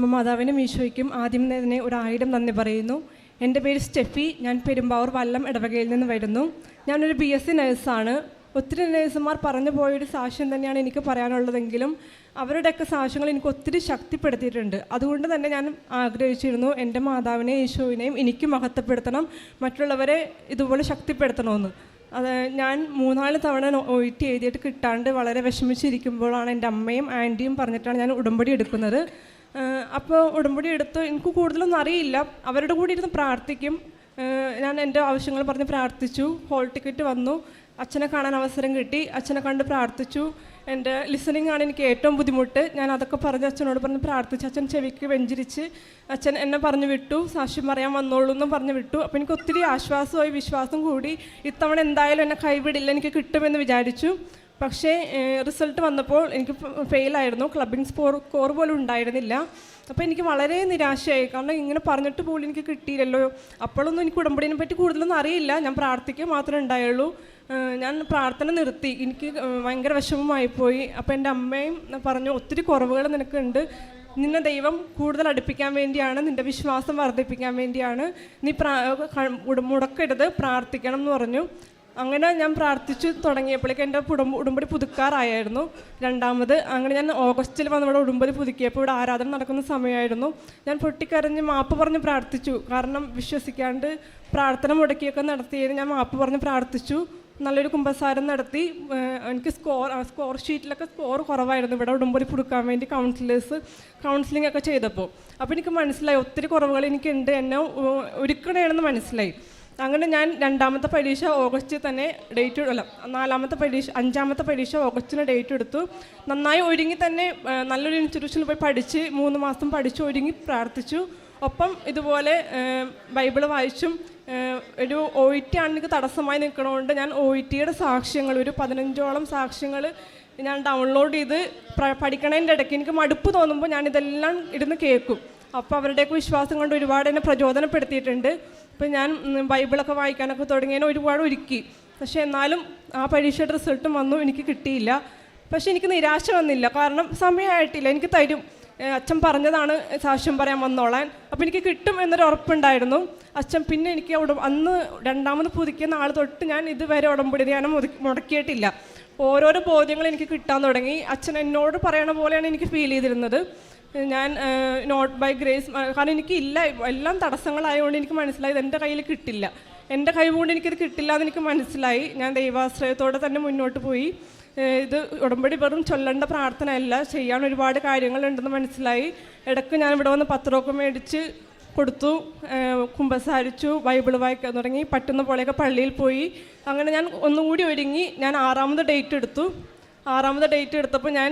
മാതാവിനും ഈശോയ്ക്കും ആദ്യം തന്നെ 1000 നന്ദി പറയുന്നു. എൻ്റെ പേര് സ്റ്റെഫി. ഞാൻ പെരുമ്പാവൂർ വല്ലം ഇടവകയിൽ നിന്ന് വരുന്നു. ഞാനൊരു BSc നഴ്സാണ്. ഒത്തിരി നഴ്സുമാർ പറഞ്ഞു പോയൊരു സാക്ഷ്യം തന്നെയാണ് എനിക്ക് പറയാനുള്ളതെങ്കിലും അവരുടെയൊക്കെ സാക്ഷ്യങ്ങൾ എനിക്ക് ഒത്തിരി ശക്തിപ്പെടുത്തിയിട്ടുണ്ട്. അതുകൊണ്ട് തന്നെ ഞാൻ ആഗ്രഹിച്ചിരുന്നു എൻ്റെ മാതാവിനെയും ഈശോവിനെയും എനിക്ക് മഹത്വപ്പെടുത്തണം, മറ്റുള്ളവരെ ഇതുപോലെ ശക്തിപ്പെടുത്തണമെന്ന്. അത് ഞാൻ 3-4 തവണ OET എഴുതിയിട്ട് കിട്ടാണ്ട് വളരെ വിഷമിച്ചിരിക്കുമ്പോഴാണ് എൻ്റെ അമ്മയും ആൻറ്റിയും പറഞ്ഞിട്ടാണ് ഞാൻ ഉടമ്പടി എടുക്കുന്നത്. അപ്പോൾ ഉടമ്പടി എടുത്ത് എനിക്ക് കൂടുതലൊന്നും അറിയില്ല. അവരുടെ കൂടെ ഇരുന്ന് പ്രാർത്ഥിക്കും. ഞാൻ എൻ്റെ ആവശ്യങ്ങൾ പറഞ്ഞ് പ്രാർത്ഥിച്ചു. ഹോൾ ടിക്കറ്റ് വന്നു. അച്ഛനെ കാണാൻ അവസരം കിട്ടി. അച്ഛനെ കണ്ട് പ്രാർത്ഥിച്ചു. എൻ്റെ ലിസണിങ് ആണ് എനിക്ക് ഏറ്റവും ബുദ്ധിമുട്ട്. ഞാൻ അതൊക്കെ പറഞ്ഞ് അച്ഛനോട് പറഞ്ഞ് പ്രാർത്ഥിച്ചു. അച്ഛൻ ചെവിക്ക് വെഞ്ചരിച്ച് അച്ഛൻ എന്നെ പറഞ്ഞു വിട്ടു. സാക്ഷ്യം പറയാൻ വന്നോളൂ എന്നും പറഞ്ഞു വിട്ടു. അപ്പോൾ എനിക്ക് ഒത്തിരി ആശ്വാസമായി, വിശ്വാസം കൂടി. ഇത്തവണ എന്തായാലും എന്നെ കൈവിടില്ല, എനിക്ക് കിട്ടുമെന്ന് വിചാരിച്ചു. പക്ഷേ റിസൾട്ട് വന്നപ്പോൾ എനിക്ക് ഫെയിലായിരുന്നു. ക്ലബിംഗ് സ്കോർ പോലും ഉണ്ടായിരുന്നില്ല. അപ്പോൾ എനിക്ക് വളരെ നിരാശയായി. കാരണം ഇങ്ങനെ പറഞ്ഞിട്ട് പോലും എനിക്ക് കിട്ടിയില്ലല്ലോ. അപ്പോഴൊന്നും എനിക്ക് ഉടമ്പടിനെ പറ്റി കൂടുതലൊന്നും അറിയില്ല. ഞാൻ പ്രാർത്ഥിക്കുക മാത്രമേ ഉണ്ടായുള്ളൂ. ഞാൻ പ്രാർത്ഥന നിർത്തി. എനിക്ക് ഭയങ്കര വിഷമമായിപ്പോയി. അപ്പോൾ എൻ്റെ അമ്മയും പറഞ്ഞു, ഒത്തിരി കുറവുകൾ നിനക്കുണ്ട്. നിന്നെ ദൈവം കൂടുതൽ അടുപ്പിക്കാൻ വേണ്ടിയാണ്, നിൻ്റെ വിശ്വാസം വർദ്ധിപ്പിക്കാൻ വേണ്ടിയാണ്. നീ മുടക്കരുത്, പ്രാർത്ഥിക്കണം എന്ന് പറഞ്ഞു. അങ്ങനെ ഞാൻ പ്രാർത്ഥിച്ചു തുടങ്ങിയപ്പോഴേക്കും എൻ്റെ ഉടമ്പടി പുതുക്കാറായിരുന്നു. രണ്ടാമത് അങ്ങനെ ഞാൻ ഓഗസ്റ്റിൽ വന്ന് ഇവിടെ ഉടമ്പടി പുതുക്കിയപ്പോൾ ഇവിടെ ആരാധന നടക്കുന്ന സമയമായിരുന്നു. ഞാൻ പൊട്ടിക്കരഞ്ഞ് മാപ്പ് പറഞ്ഞ് പ്രാർത്ഥിച്ചു. കാരണം വിശ്വസിക്കാണ്ട് പ്രാർത്ഥന മുടക്കിയൊക്കെ നടത്തിയതിന് ഞാൻ മാപ്പ് പറഞ്ഞ് പ്രാർത്ഥിച്ചു. നല്ലൊരു കുമ്പസാരം നടത്തി. എനിക്ക് സ്കോർ ഷീറ്റിലൊക്കെ സ്കോർ കുറവായിരുന്നു ഇവിടെ ഉടമ്പടി പുതുക്കാൻ വേണ്ടി കൗൺസിലിംഗ് ഒക്കെ ചെയ്തപ്പോൾ. അപ്പോൾ എനിക്ക് മനസ്സിലായി ഒത്തിരി കുറവുകൾ എനിക്കുണ്ട്, എന്നെ ഒരുക്കണേണെന്ന് മനസ്സിലായി. അങ്ങനെ ഞാൻ രണ്ടാമത്തെ പരീക്ഷ ഓഗസ്റ്റിൽ തന്നെ അഞ്ചാമത്തെ പരീക്ഷ ഓഗസ്റ്റിന് ഡേറ്റ് എടുത്തു. നന്നായി ഒരുങ്ങി തന്നെ നല്ലൊരു ഇൻസ്റ്റിറ്റ്യൂഷനിൽ പോയി പഠിച്ച് 3 മാസം പഠിച്ച് ഒരുങ്ങി പ്രാർത്ഥിച്ചു. ഒപ്പം ഇതുപോലെ ബൈബിൾ വായിച്ചും ഒരു OET ആണ് എനിക്ക് തടസ്സമായി നിൽക്കണതുകൊണ്ട് ഞാൻ OETയുടെ സാക്ഷ്യങ്ങൾ ഒരു 15ഓളം സാക്ഷ്യങ്ങൾ ഞാൻ ഡൗൺലോഡ് ചെയ്ത് പഠിക്കണതിൻ്റെ ഇടയ്ക്ക് എനിക്ക് മടുപ്പ് തോന്നുമ്പോൾ ഞാനിതെല്ലാം ഇരുന്ന് കേൾക്കും. അപ്പോൾ അവരുടെയൊക്കെ വിശ്വാസം കൊണ്ട് ഒരുപാട് എന്നെ പ്രചോദനപ്പെടുത്തിയിട്ടുണ്ട്. ഇപ്പം ഞാൻ ബൈബിളൊക്കെ വായിക്കാനൊക്കെ തുടങ്ങിയതിനെ ഒരുപാട് ഒരുക്കി. പക്ഷേ എന്നാലും ആ പരീക്ഷയുടെ റിസൾട്ടും വന്നു, എനിക്ക് കിട്ടിയില്ല. പക്ഷേ എനിക്ക് നിരാശ വന്നില്ല. കാരണം സമയമായിട്ടില്ല, എനിക്ക് തരും. അച്ഛൻ പറഞ്ഞതാണ് സാക്ഷ്യം പറയാൻ വന്നോളാൻ. അപ്പോൾ എനിക്ക് കിട്ടും എന്നൊരു ഉറപ്പുണ്ടായിരുന്നു. അച്ഛൻ പിന്നെ എനിക്ക് അന്ന് രണ്ടാമത് പുതുക്കിയ നാൾ തൊട്ട് ഞാൻ ഇതുവരെ ഉടമ്പടി ധ്യാനം മുടക്കിയിട്ടില്ല. ഓരോരോ ബോധ്യങ്ങൾ എനിക്ക് കിട്ടാൻ തുടങ്ങി. അച്ഛൻ എന്നോട് പറയണ പോലെയാണ് എനിക്ക് ഫീൽ ചെയ്തിരുന്നത്. ഞാൻ നോട്ട് ബൈ ഗ്രേസ്, കാരണം എനിക്കില്ല, എല്ലാം തടസ്സങ്ങളായതുകൊണ്ട് എനിക്ക് മനസ്സിലായത് എൻ്റെ കയ്യിൽ കിട്ടില്ല, എൻ്റെ കൈ കൊണ്ട് എനിക്കിത് കിട്ടില്ല എന്ന് എനിക്ക് മനസ്സിലായി. ഞാൻ ദൈവാശ്രയത്തോടെ തന്നെ മുന്നോട്ട് പോയി. ഇത് ഉടമ്പടി വെറും ചൊല്ലേണ്ട പ്രാർത്ഥനയല്ല, ചെയ്യാൻ ഒരുപാട് കാര്യങ്ങളുണ്ടെന്ന് മനസ്സിലായി. ഇടയ്ക്ക് ഞാൻ ഇവിടെ വന്ന് പത്രമൊക്കെ മേടിച്ച് കൊടുത്തു, കുമ്പസാരിച്ചു, ബൈബിൾ വായിക്കാൻ തുടങ്ങി, പറ്റുന്ന പോലെയൊക്കെ പള്ളിയിൽ പോയി. അങ്ങനെ ഞാൻ ഒന്നുകൂടി ഒരുങ്ങി. ഞാൻ 6ാമത് ഡേറ്റ് എടുത്തു. 6ാമത് ഡേറ്റ് എടുത്തപ്പോൾ ഞാൻ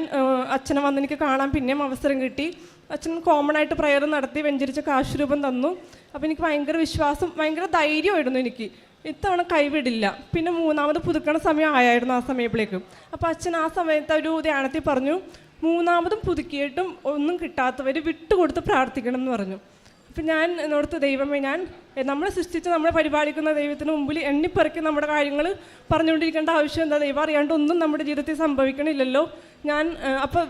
അച്ഛനെ വന്ന് എനിക്ക് കാണാൻ പിന്നെയും അവസരം കിട്ടി. അച്ഛൻ കോമൺ ആയിട്ട് പ്രയർ നടത്തി വെഞ്ചരിച്ച കാശുരൂപം തന്നു. അപ്പോൾ എനിക്ക് ഭയങ്കര വിശ്വാസം, ഭയങ്കര ധൈര്യമായിരുന്നു എനിക്ക്. ഇത്തവണ കൈവിടില്ല. പിന്നെ 3ാമത് പുതുക്കണ സമയം ആയിരുന്നു ആ സമയപ്പോഴേക്കും. അപ്പോൾ അച്ഛൻ ആ സമയത്ത് ഒരു ധ്യാനത്തിൽ പറഞ്ഞു, 3ാമതും പുതുക്കിയിട്ടും ഒന്നും കിട്ടാത്തവർ വിട്ടുകൊടുത്ത് പ്രാർത്ഥിക്കണം എന്ന് പറഞ്ഞു. അപ്പം ഞാൻ എന്നോടത്ത്, ദൈവമേ, ഞാൻ നമ്മളെ സൃഷ്ടിച്ച് നമ്മളെ പരിപാലിക്കുന്ന ദൈവത്തിന് മുമ്പിൽ എണ്ണിപ്പറക്കി നമ്മുടെ കാര്യങ്ങൾ പറഞ്ഞുകൊണ്ടിരിക്കേണ്ട ആവശ്യം എന്താ? ദൈവം അറിയാണ്ട് ഒന്നും നമ്മുടെ ജീവിതത്തിൽ സംഭവിക്കണില്ലല്ലോ. ഞാൻ അപ്പോൾ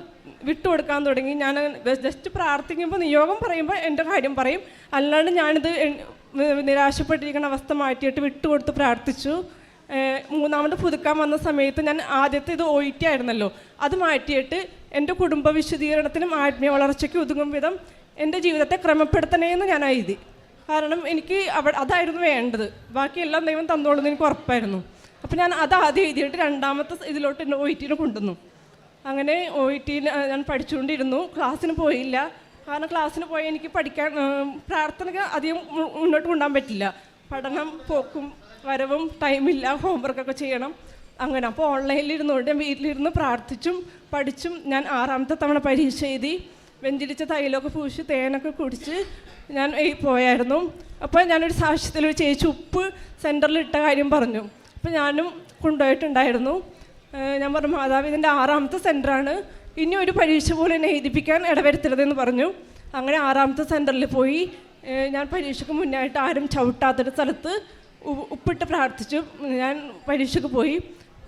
വിട്ടുകൊടുക്കാൻ തുടങ്ങി. ഞാൻ ജസ്റ്റ് പ്രാർത്ഥിക്കുമ്പോൾ, നിയോഗം പറയുമ്പോൾ എൻ്റെ കാര്യം പറയും. അല്ലാണ്ട് ഞാനിത് നിരാശപ്പെട്ടിരിക്കുന്ന അവസ്ഥ മാറ്റിയിട്ട് വിട്ടുകൊടുത്ത് പ്രാർത്ഥിച്ചു. 3ാമത് പുതുക്കാൻ വന്ന സമയത്ത് ഞാൻ ആദ്യത്തെ ഇത് OET ആയിരുന്നല്ലോ, അത് മാറ്റിയിട്ട് എൻ്റെ കുടുംബ വിശദീകരണത്തിനും ആത്മീയ വളർച്ചയ്ക്ക് ഒതുങ്ങും വിധം എൻ്റെ ജീവിതത്തെ ക്രമപ്പെടുത്തണേന്ന് ഞാൻ എഴുതി. കാരണം എനിക്ക് അതായിരുന്നു വേണ്ടത്. ബാക്കിയെല്ലാം ദൈവം തന്നോളൂന്ന് എനിക്ക് ഉറപ്പായിരുന്നു. അപ്പോൾ ഞാൻ അത് ആദ്യം എഴുതിയിട്ട് 2ാമത്തെ ഇതിലോട്ട് എൻ്റെ OETനെ കൊണ്ടുവന്നു. അങ്ങനെ OETയിൽ ഞാൻ പഠിച്ചുകൊണ്ടിരുന്നു. ക്ലാസ്സിന് പോയില്ല. കാരണം ക്ലാസ്സിന് പോയി എനിക്ക് പഠിക്കാൻ, പ്രാർത്ഥനയ്ക്ക് അധികം മുന്നോട്ട് കൊണ്ടുപോകാൻ പറ്റില്ല. പഠനം, പോക്കും വരവും, ടൈമില്ല, ഹോംവർക്കൊക്കെ ചെയ്യണം. അങ്ങനെ അപ്പോൾ ഓൺലൈനിൽ ഇരുന്നുകൊണ്ട് ഞാൻ വീട്ടിലിരുന്ന് പ്രാർത്ഥിച്ചും പഠിച്ചും ഞാൻ 6ാമത്തെ തവണ പരീക്ഷ എഴുതി. വെഞ്ചരിച്ച തൈലൊക്കെ പൂശി തേനൊക്കെ കുടിച്ച് ഞാൻ പോയായിരുന്നു. അപ്പോൾ ഞാനൊരു സാക്ഷ്യത്തിൽ ഒരു ചേച്ചി ഉപ്പ് സെൻറ്ററിൽ ഇട്ട കാര്യം പറഞ്ഞു. അപ്പോൾ ഞാനും കൊണ്ടുപോയിട്ടുണ്ടായിരുന്നു. ഞാൻ പറഞ്ഞു, മാതാവ്, ഇതിൻ്റെ 6ാമത്തെ സെൻറ്ററാണ്, ഇനി ഒരു പരീക്ഷ പോലും എന്നെ എഴുതിപ്പിക്കാൻ ഇടവരുത്തരുതെന്ന് പറഞ്ഞു. അങ്ങനെ 6ാമത്തെ സെൻറ്ററിൽ പോയി. ഞാൻ പരീക്ഷയ്ക്ക് മുന്നായിട്ട് ആരും ചവിട്ടാത്തൊരു സ്ഥലത്ത് ഉപ്പിട്ട് പ്രാർത്ഥിച്ചു. ഞാൻ പരീക്ഷയ്ക്ക് പോയി.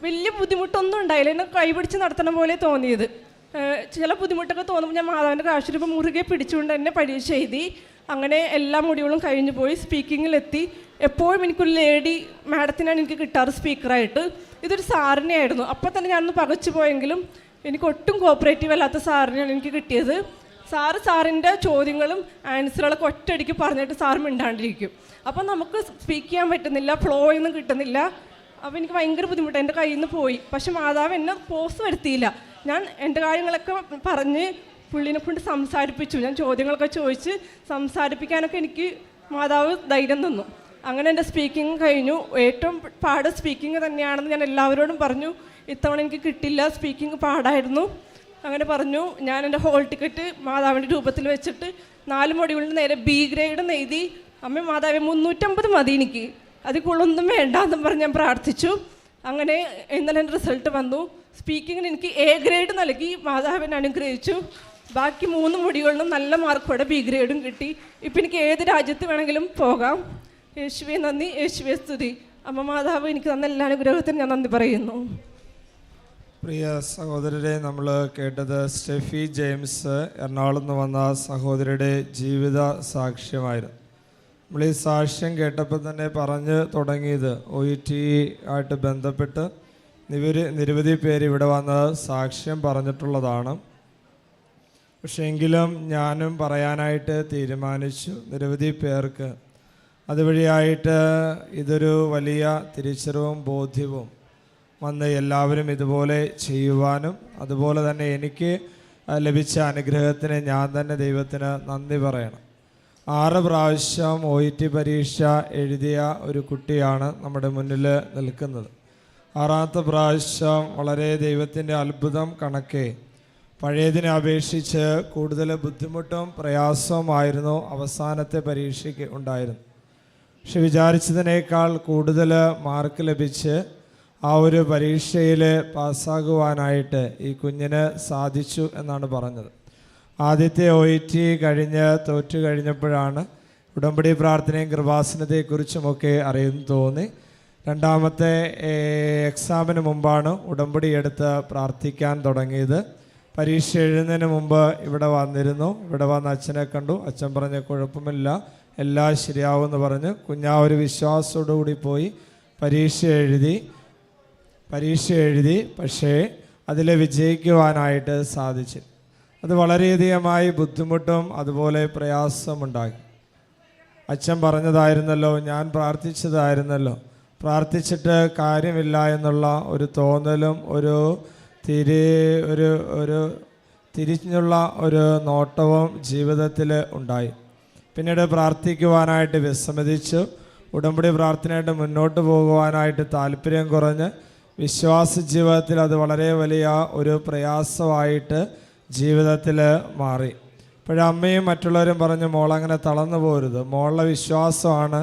വലിയ ബുദ്ധിമുട്ടൊന്നും ഉണ്ടായില്ല. എന്നെ കൈപിടിച്ച് നടത്തണ പോലെ തോന്നിയത്. ചില ബുദ്ധിമുട്ടൊക്കെ തോന്നുമ്പോൾ ഞാൻ മാതാവിൻ്റെ കാഴ്ചരൂപം മുറുകെ പിടിച്ചുകൊണ്ട് തന്നെ പരീക്ഷ എഴുതി. അങ്ങനെ എല്ലാ മൊഡ്യൂളും കഴിഞ്ഞു പോയി. സ്പീക്കിങ്ങിലെത്തി. എപ്പോഴും എനിക്കൊരു ലേഡി മാഡത്തിനാണ് എനിക്ക് കിട്ടാറ് സ്പീക്കറായിട്ട്. ഇതൊരു സാറിനെ ആയിരുന്നു. അപ്പോൾ തന്നെ ഞാനൊന്ന് പകച്ചു പോയെങ്കിലും എനിക്ക് ഒട്ടും കോപ്പറേറ്റീവ് അല്ലാത്ത സാറിനെയാണ് എനിക്ക് കിട്ടിയത്. സാറിൻ്റെ ചോദ്യങ്ങളും ആൻസറുകളൊക്കെ ഒറ്റയടിക്ക് പറഞ്ഞിട്ട് സാറ് മിണ്ടാണ്ടിരിക്കും. അപ്പം നമുക്ക് സ്പീക്ക് ചെയ്യാൻ പറ്റുന്നില്ല, ഫ്ലോ ഒന്നും കിട്ടുന്നില്ല. അപ്പോൾ എനിക്ക് ഭയങ്കര ബുദ്ധിമുട്ട്, എൻ്റെ കയ്യിൽ നിന്ന് പോയി. പക്ഷെ മാതാവ് എന്നെ പോസ് വരുത്തിയില്ല. ഞാൻ എൻ്റെ കാര്യങ്ങളൊക്കെ പറഞ്ഞ് പുള്ളിനെ കൊണ്ട് സംസാരിപ്പിച്ചു. ഞാൻ ചോദ്യങ്ങളൊക്കെ ചോദിച്ച് സംസാരിപ്പിക്കാനൊക്കെ എനിക്ക് മാതാവ് ധൈര്യം തന്നു. അങ്ങനെ എൻ്റെ സ്പീക്കിംഗ് കഴിഞ്ഞു. ഏറ്റവും പാട് സ്പീക്കിംഗ് തന്നെയാണെന്ന് ഞാൻ എല്ലാവരോടും പറഞ്ഞു. ഇത്തവണ എനിക്ക് കിട്ടില്ല, സ്പീക്കിംഗ് പാടായിരുന്നു. അങ്ങനെ പറഞ്ഞു. ഞാൻ എൻ്റെ ഹോൾ ടിക്കറ്റ് മാതാവിൻ്റെ രൂപത്തിൽ വെച്ചിട്ട് 4 മൊഡ്യൂളിന് നേരെ B ഗ്രേഡ് എഴുതി. അമ്മ മാതാവെ 350 മതി, എനിക്ക് അതിൽ കൂടുതലൊന്നും വേണ്ടാന്നും പറഞ്ഞ് ഞാൻ പ്രാർത്ഥിച്ചു. അങ്ങനെ ഇന്നലെ എൻ്റെ റിസൾട്ട് വന്നു. സ്പീക്കിങ്ങിന് എനിക്ക് A ഗ്രേഡ് നൽകി മാതാവിനെ അനുഗ്രഹിച്ചു. ബാക്കി 3 മൊഡ്യൂളിനും നല്ല മാർക്കോടെ B ഗ്രേഡും കിട്ടി. ഇപ്പം എനിക്ക് ഏത് രാജ്യത്ത് വേണമെങ്കിലും പോകാം. യേശുവേ നന്ദി, യേശുവേ സ്തുതി. അമ്മ മാതാവ് എനിക്ക് തന്ന എല്ലാ അനുഗ്രഹത്തിനും ഞാൻ നന്ദി പറയുന്നു. പ്രിയ സഹോദരരെ, നമ്മൾ കേട്ടത് സ്റ്റെഫി ജെയിംസ് എറണാകുളത്ത് നിന്ന് വന്ന സഹോദരിയുടെ ജീവിത സാക്ഷ്യമായിരുന്നു. നമ്മൾ ഈ സാക്ഷ്യം കേട്ടപ്പോൾ തന്നെ പറഞ്ഞു തുടങ്ങിയത് OET ആയിട്ട് ബന്ധപ്പെട്ട് നിരവധി പേര് ഇവിടെ വന്ന് സാക്ഷ്യം പറഞ്ഞിട്ടുള്ളതാണ്. പക്ഷേ എങ്കിലും ഞാനും പറയാനായിട്ട് തീരുമാനിച്ചു. നിരവധി പേർക്ക് അതുവഴിയായിട്ട് ഇതൊരു വലിയ തിരിച്ചറിവും ബോധ്യവും വന്ന് എല്ലാവരും ഇതുപോലെ ചെയ്യുവാനും, അതുപോലെ തന്നെ എനിക്ക് ലഭിച്ച അനുഗ്രഹത്തിന് ഞാൻ തന്നെ ദൈവത്തിന് നന്ദി പറയണം. 6 പ്രാവശ്യം OET പരീക്ഷ എഴുതിയ ഒരു കുട്ടിയാണ് നമ്മുടെ മുന്നിൽ നിൽക്കുന്നത്. 6ാമത്തെ പ്രാവശ്യം വളരെ ദൈവത്തിൻ്റെ അത്ഭുതം കണക്കെ പഴയതിനെ അപേക്ഷിച്ച് കൂടുതൽ ബുദ്ധിമുട്ടും പ്രയാസവുമായിരുന്നു അവസാനത്തെ പരീക്ഷയ്ക്ക് ഉണ്ടായിരുന്നു. പക്ഷെ വിചാരിച്ചതിനേക്കാൾ കൂടുതൽ മാർക്ക് ലഭിച്ച് ആ ഒരു പരീക്ഷയിൽ പാസ്സാകുവാനായിട്ട് ഈ കുഞ്ഞിന് സാധിച്ചു എന്നാണ് പറഞ്ഞത്. ആദ്യത്തെ OET കഴിഞ്ഞ് തോറ്റു കഴിഞ്ഞപ്പോഴാണ് ഉടമ്പടി പ്രാർത്ഥനയും കൃപാസനത്തെക്കുറിച്ചുമൊക്കെ അറിയുന്നു തോന്നി. 2ാമത്തെ എക്സാമിന് മുമ്പാണ് ഉടമ്പടി എടുത്ത് പ്രാർത്ഥിക്കാൻ തുടങ്ങിയത്. പരീക്ഷ എഴുതുന്നതിന് മുമ്പ് ഇവിടെ വന്നിരുന്നു. ഇവിടെ വന്ന് അച്ഛനെ കണ്ടു. അച്ഛൻ പറഞ്ഞ കുഴപ്പമില്ല, എല്ലാം ശരിയാവുമെന്ന് പറഞ്ഞു. കുഞ്ഞാ ഒരു വിശ്വാസത്തോടുകൂടി പോയി പരീക്ഷ എഴുതി. പക്ഷേ അതിൽ വിജയിക്കുവാനായിട്ട് സാധിച്ചു. അത് വളരെയധികമായി ബുദ്ധിമുട്ടും അതുപോലെ പ്രയാസമുണ്ടാക്കി. അച്ഛൻ പറഞ്ഞതായിരുന്നല്ലോ, ഞാൻ പ്രാർത്ഥിച്ചതായിരുന്നല്ലോ, പ്രാർത്ഥിച്ചിട്ട് കാര്യമില്ല എന്നുള്ള ഒരു തോന്നലും ഒരു തിരിഞ്ഞുള്ള ഒരു നോട്ടവും ജീവിതത്തിൽ ഉണ്ടായി. പിന്നീട് പ്രാർത്ഥിക്കുവാനായിട്ട് വിസമ്മതിച്ചു. ഉടമ്പടി പ്രാർത്ഥനയായിട്ട് മുന്നോട്ട് പോകുവാനായിട്ട് താല്പര്യം കുറഞ്ഞ് വിശ്വാസ ജീവിതത്തിൽ അത് വളരെ വലിയ ഒരു പ്രയാസമായിട്ട് ജീവിതത്തിൽ മാറി. അപ്പോഴമ്മയും മറ്റുള്ളവരും പറഞ്ഞു, മോളങ്ങനെ തളർന്നു പോരുത്, മോളുടെ വിശ്വാസമാണ്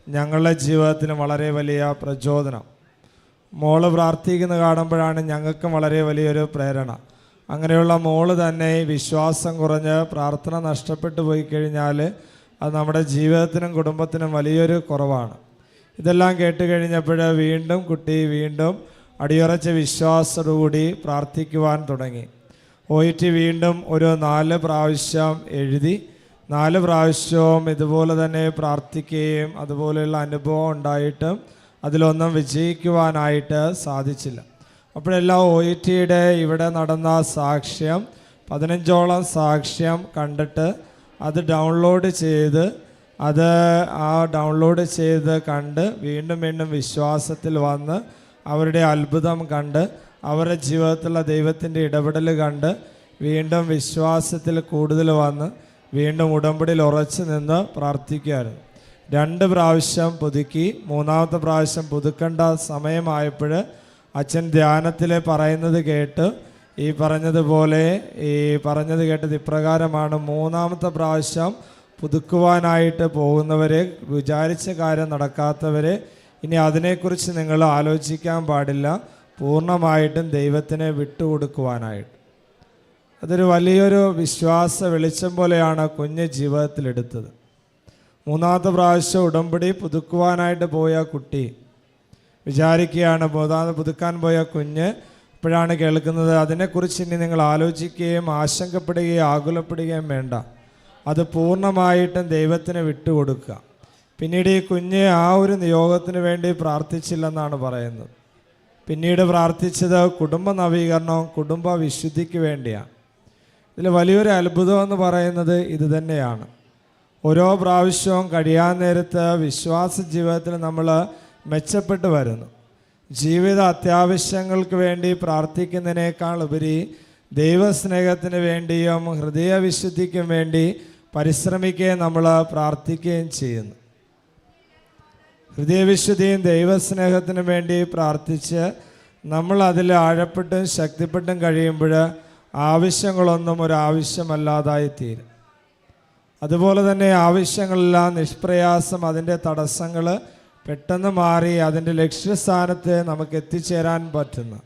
ഞങ്ങളുടെ ജീവിതത്തിന് വളരെ വലിയ പ്രചോദനം. മോള് പ്രാർത്ഥിക്കുന്ന കാണുമ്പോഴാണ് ഞങ്ങൾക്കും വളരെ വലിയൊരു പ്രേരണ. അങ്ങനെയുള്ള മോള് തന്നെ വിശ്വാസം കുറഞ്ഞ് പ്രാർത്ഥന നഷ്ടപ്പെട്ടു പോയി കഴിഞ്ഞാൽ അത് നമ്മുടെ ജീവിതത്തിനും കുടുംബത്തിനും വലിയൊരു കുറവാണ്. ഇതെല്ലാം കേട്ട് കഴിഞ്ഞപ്പോൾ കുട്ടി വീണ്ടും അടിയുറച്ച വിശ്വാസത്തോടുകൂടി പ്രാർത്ഥിക്കുവാൻ തുടങ്ങി. OET വീണ്ടും ഒരു 4 പ്രാവശ്യം എഴുതി. 4 പ്രാവശ്യവും ഇതുപോലെ തന്നെ പ്രാർത്ഥിക്കുകയും അതുപോലെയുള്ള അനുഭവം ഉണ്ടായിട്ടും അതിലൊന്നും വിജയിക്കുവാനായിട്ട് സാധിച്ചില്ല. അപ്പോഴെല്ലാം OETയുടെ ഇവിടെ നടന്ന സാക്ഷ്യം 15ഓളം സാക്ഷ്യം കണ്ടിട്ട് അത് ഡൗൺലോഡ് ചെയ്ത് കണ്ട് വീണ്ടും വിശ്വാസത്തിൽ വന്ന് അവരുടെ അത്ഭുതം കണ്ട് അവരുടെ ജീവിതത്തിലുള്ള ദൈവത്തിൻ്റെ ഇടപെടൽ കണ്ട് വീണ്ടും വിശ്വാസത്തിൽ കൂടുതൽ വന്ന് വീണ്ടും ഉടമ്പടിയിൽ ഉറച്ചു നിന്ന് പ്രാർത്ഥിക്കുകയായിരുന്നു. 2 പ്രാവശ്യം പുതുക്കി. 3ാമത്തെ പ്രാവശ്യം പുതുക്കേണ്ട സമയമായപ്പോൾ അച്ഛൻ ധ്യാനത്തിൽ പറയുന്നത് കേട്ട് പറഞ്ഞത് കേട്ടത് ഇപ്രകാരമാണ്: 3ാമത്തെ പ്രാവശ്യം പുതുക്കുവാനായിട്ട് പോകുന്നവരെ, വിചാരിച്ച കാര്യം നടക്കാത്തവരെ, ഇനി അതിനെക്കുറിച്ച് നിങ്ങൾ ആലോചിക്കാൻ പാടില്ല, പൂർണ്ണമായിട്ടും ദൈവത്തിനെ വിട്ടുകൊടുക്കുവാനായിട്ട്. അതൊരു വലിയൊരു വിശ്വാസ വെളിച്ചം പോലെയാണ് കുഞ്ഞ് ജീവിതത്തിലെടുത്തത്. 3ാമത്തെ പ്രാവശ്യം ഉടമ്പടി പുതുക്കുവാനായിട്ട് പോയ കുട്ടി വിചാരിക്കുകയാണ്, 3ാമത് പുതുക്കാൻ പോയ കുഞ്ഞ് ഇപ്പോഴാണ് കേൾക്കുന്നത്. അതിനെക്കുറിച്ച് ഇനി നിങ്ങൾ ആലോചിക്കുകയും ആശങ്കപ്പെടുകയും ആകുലപ്പെടുകയും വേണ്ട. അത് പൂർണ്ണമായിട്ടും ദൈവത്തിന് വിട്ടുകൊടുക്കുക. പിന്നീട് ഈ കുഞ്ഞ് ആ ഒരു നിയോഗത്തിന് വേണ്ടി പ്രാർത്ഥിച്ചില്ലെന്നാണ് പറയുന്നത്. പിന്നീട് പ്രാർത്ഥിച്ചത് കുടുംബ നവീകരണവും കുടുംബ വിശുദ്ധിക്ക് വേണ്ടിയാണ്. ഇതിൽ വലിയൊരു അത്ഭുതം എന്ന് പറയുന്നത് ഇത് തന്നെയാണ്. ഓരോ പ്രാവശ്യവും കഴിയാൻ നേരത്ത് വിശ്വാസ ജീവിതത്തിൽ നമ്മൾ മെച്ചപ്പെട്ട് വരുന്നു. ജീവിത അത്യാവശ്യങ്ങൾക്ക് വേണ്ടി പ്രാർത്ഥിക്കുന്നതിനേക്കാൾ ഉപരി ദൈവസ്നേഹത്തിന് വേണ്ടിയും ഹൃദയവിശുദ്ധിക്കും വേണ്ടി പരിശ്രമിക്കുകയും നമ്മൾ പ്രാർത്ഥിക്കുകയും ചെയ്യുന്നു. ഹൃദയവിശുദ്ധിയും ദൈവസ്നേഹത്തിനും വേണ്ടി പ്രാർത്ഥിച്ച് നമ്മൾ അതിൽ ആഴപ്പെട്ടും ശക്തിപ്പെട്ടും കഴിയുമ്പോൾ ആവശ്യങ്ങളൊന്നും ഒരാവശ്യമല്ലാതായി തീരും. അതുപോലെ തന്നെ ആവശ്യങ്ങളെല്ലാം നിഷ്പ്രയാസം അതിൻ്റെ തടസ്സങ്ങൾ പെട്ടെന്ന് മാറി അതിൻ്റെ ലക്ഷ്യസ്ഥാനത്ത് നമുക്ക് എത്തിച്ചേരാൻ പറ്റുന്നു.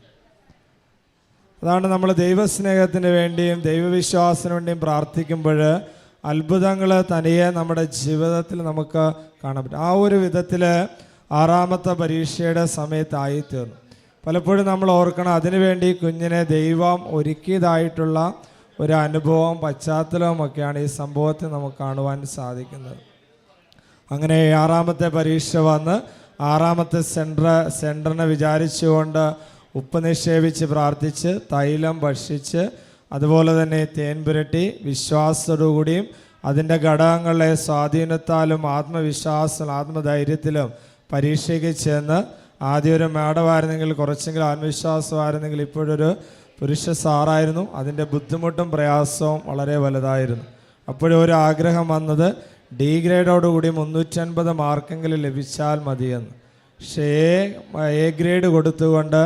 അതാണ് നമ്മൾ ദൈവസ്നേഹത്തിന് വേണ്ടിയും ദൈവവിശ്വാസത്തിന് വേണ്ടിയും പ്രാർത്ഥിക്കുമ്പോൾ അത്ഭുതങ്ങൾ തനിയെ നമ്മുടെ ജീവിതത്തിൽ നമുക്ക് കാണാൻ പറ്റും. ആ ഒരു വിധത്തിൽ 6ാമത്തെ പരീക്ഷയുടെ സമയത്തായിത്തീർന്നു. പലപ്പോഴും നമ്മൾ ഓർക്കണം, അതിനുവേണ്ടി കുഞ്ഞിനെ ദൈവം ഒരുക്കിയതായിട്ടുള്ള ഒരു അനുഭവം പശ്ചാത്തലവുമൊക്കെയാണ് ഈ സംഭവത്തിൽ നമുക്ക് കാണുവാൻ സാധിക്കുന്നത്. അങ്ങനെ 6ാമത്തെ പരീക്ഷ വന്ന് 6ാമത്തെ സെൻറ്ററിനെ വിചാരിച്ചുകൊണ്ട് ഉപ്പ് നിക്ഷേപിച്ച് പ്രാർത്ഥിച്ച് തൈലം ഭക്ഷിച്ച് അതുപോലെ തന്നെ തേൻ പുരട്ടി വിശ്വാസത്തോടുകൂടിയും അതിൻ്റെ ഘടകങ്ങളെ സ്വാധീനത്താലും ആത്മവിശ്വാസം ആത്മധൈര്യത്തിലും പരീക്ഷയ്ക്ക് ചെന്ന് ആദ്യം ഒരു മാഡമായിരുന്നെങ്കിൽ കുറച്ചെങ്കിലും ആത്മവിശ്വാസമായിരുന്നെങ്കിൽ ഇപ്പോഴൊരു പുരുഷ സാറായിരുന്നു. അതിൻ്റെ ബുദ്ധിമുട്ടും പ്രയാസവും വളരെ വലുതായിരുന്നു. അപ്പോഴൊരു ആഗ്രഹം വന്നത് ഡി ഗ്രേഡോടുകൂടി 350 മാർക്കെങ്കിലും ലഭിച്ചാൽ മതിയെന്ന്. പക്ഷേ എ ഗ്രേഡ് കൊടുത്തുകൊണ്ട്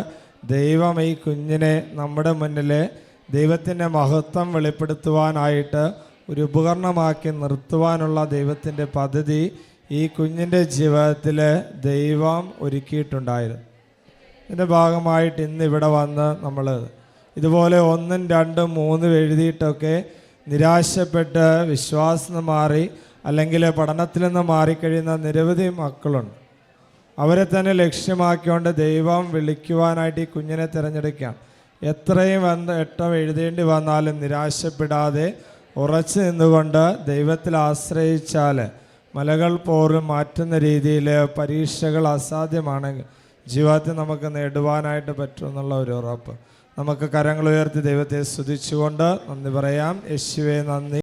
ദൈവം ഈ കുഞ്ഞിനെ നമ്മുടെ മുന്നിൽ ദൈവത്തിൻ്റെ മഹത്വം വെളിപ്പെടുത്തുവാനായിട്ട് ഒരു ഉപകരണമാക്കി നിർത്തുവാനുള്ള ദൈവത്തിൻ്റെ പദ്ധതി ഈ കുഞ്ഞിൻ്റെ ജീവിതത്തിൽ ദൈവം ഒരുക്കിയിട്ടുണ്ടായിരുന്നു. ഇതിൻ്റെ ഭാഗമായിട്ട് ഇന്ന് ഇവിടെ വന്ന് നമ്മൾ ഇതുപോലെ 1, 2, 3 എഴുതിയിട്ടൊക്കെ നിരാശപ്പെട്ട് വിശ്വാസം മാറി അല്ലെങ്കിൽ പഠനത്തിൽ നിന്ന് മാറിക്കഴിയുന്ന നിരവധി മക്കളുണ്ട്. അവരെ തന്നെ ലക്ഷ്യമാക്കിക്കൊണ്ട് ദൈവം വിളിക്കുവാനായിട്ട് ഈ കുഞ്ഞിനെ തിരഞ്ഞെടുക്കുകയാണ്. എത്രയും എട്ടം എഴുതേണ്ടി വന്നാലും നിരാശപ്പെടാതെ ഉറച്ചു നിന്നുകൊണ്ട് ദൈവത്തിൽ ആശ്രയിച്ചാൽ മലകൾ പോലും മാറ്റുന്ന രീതിയിൽ പരീക്ഷകൾ അസാധ്യമാണെങ്കിൽ ജീവിതത്തിൽ നമുക്ക് നേടുവാനായിട്ട് പറ്റുമെന്നുള്ള ഒരു ഉറപ്പ്. നമുക്ക് കരങ്ങൾ ഉയർത്തി ദൈവത്തെ സ്തുതിച്ചുകൊണ്ട് നന്ദി പറയാം. യേശുവേ നന്ദി.